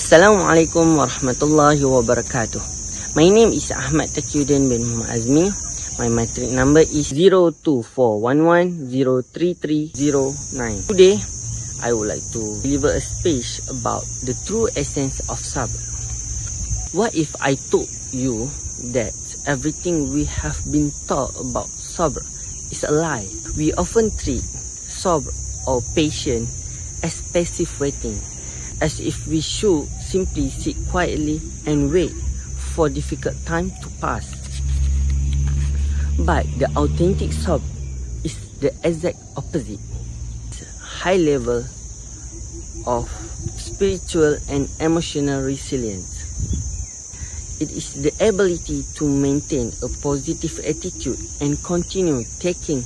Assalamualaikum warahmatullahi wabarakatuh. My name is Ahmad Taqiyuddin bin Muhammad Azmi. My matric number is 0241103309. Today, I would like to deliver a speech about the true essence of sabr. What if I told you that everything we have been taught about sabr is a lie? We often treat sabr or patience as passive waiting, as if we should simply sit quietly and wait for difficult time to pass. But the authentic sabr is the exact opposite. It's a high level of spiritual and emotional resilience. It is the ability to maintain a positive attitude and continue taking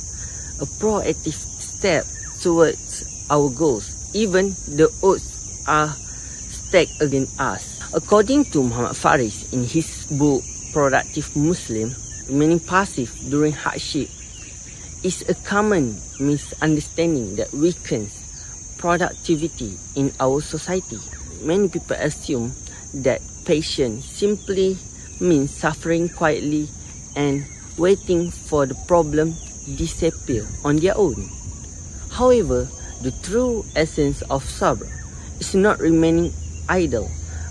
a proactive step towards our goals, even the odds are stacked against us. According to Muhammad Faris in his book Productive Muslim, remaining passive during hardship is a common misunderstanding that weakens productivity in our society. Many people assume that patience simply means suffering quietly and waiting for the problem disappear on their own. However, the true essence of sabr is not remaining idle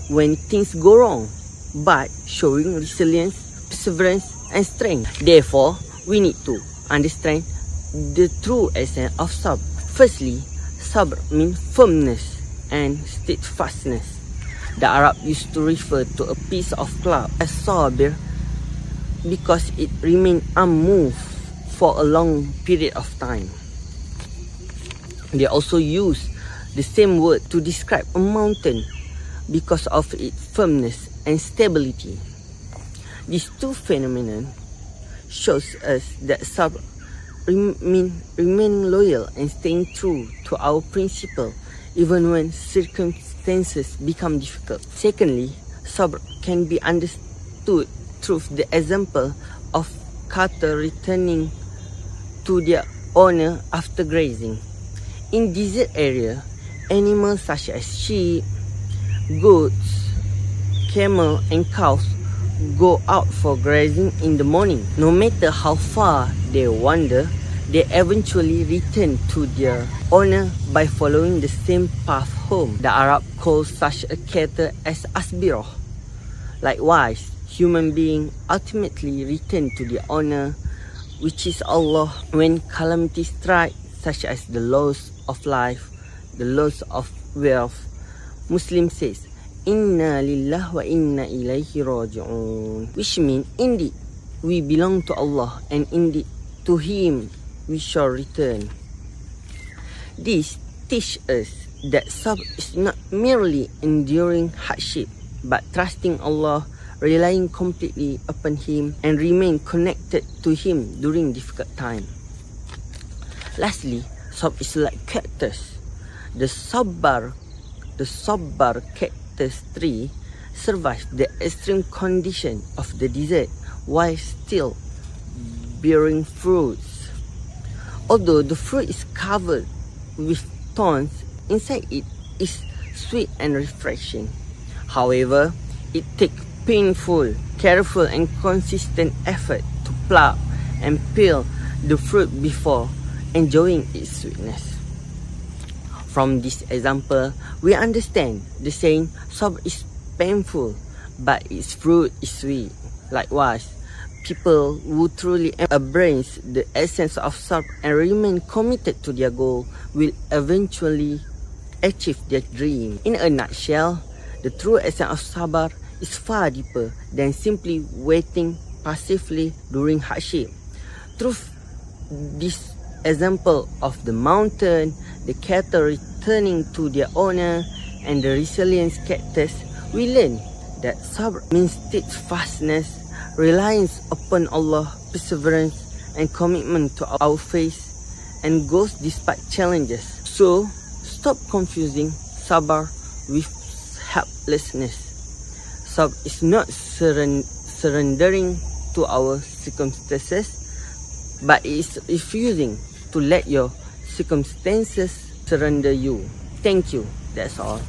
when things go wrong, but showing resilience, perseverance, and strength. Therefore, we need to understand the true essence of sabr. Firstly, sabr means firmness and steadfastness. The Arab used to refer to a piece of cloth as sabir because it remained unmoved for a long period of time. They also use the same word to describe a mountain because of its firmness and stability. These two phenomena shows us that sabr remaining loyal and staying true to our principle even when circumstances become difficult. Secondly, sabr can be understood through the example of cattle returning to their owner after grazing. In desert area, animals such as sheep, goats, camel and cows go out for grazing in the morning. No matter how far they wander, they eventually return to their owner by following the same path home. The Arab calls such a cattle as asbirah. Likewise, human beings ultimately return to their owner, which is Allah, when calamity strikes, such as the loss of life, the loss of wealth. Muslim says, Inna lillah wa inna ilayhi raji'un, which means indeed we belong to Allah and indeed to Him we shall return. This teaches us that sabr is not merely enduring hardship, but trusting Allah, relying completely upon Him, and remain connected to Him during difficult time. Lastly, sabr is like cactus. The sabbar cactus tree survives the extreme condition of the desert while still bearing fruits. Although the fruit is covered with thorns, inside it is sweet and refreshing. However, it takes painful, careful and consistent effort to pluck and peel the fruit before enjoying its sweetness. From this example, we understand the saying, sabr is painful, but its fruit is sweet. Likewise, people who truly embrace the essence of sabr and remain committed to their goal will eventually achieve their dream. In a nutshell, the true essence of sabr is far deeper than simply waiting passively during hardship. Through this example of the mountain, the cattle returning to their owner, and the resilient cactus, we learn that sabr means steadfastness, reliance upon Allah, perseverance, and commitment to our faith and goals despite challenges. So, stop confusing sabr with helplessness. Sabr is not surrendering to our circumstances, but it is refusing to let your circumstances surrender you. Thank you. That's all.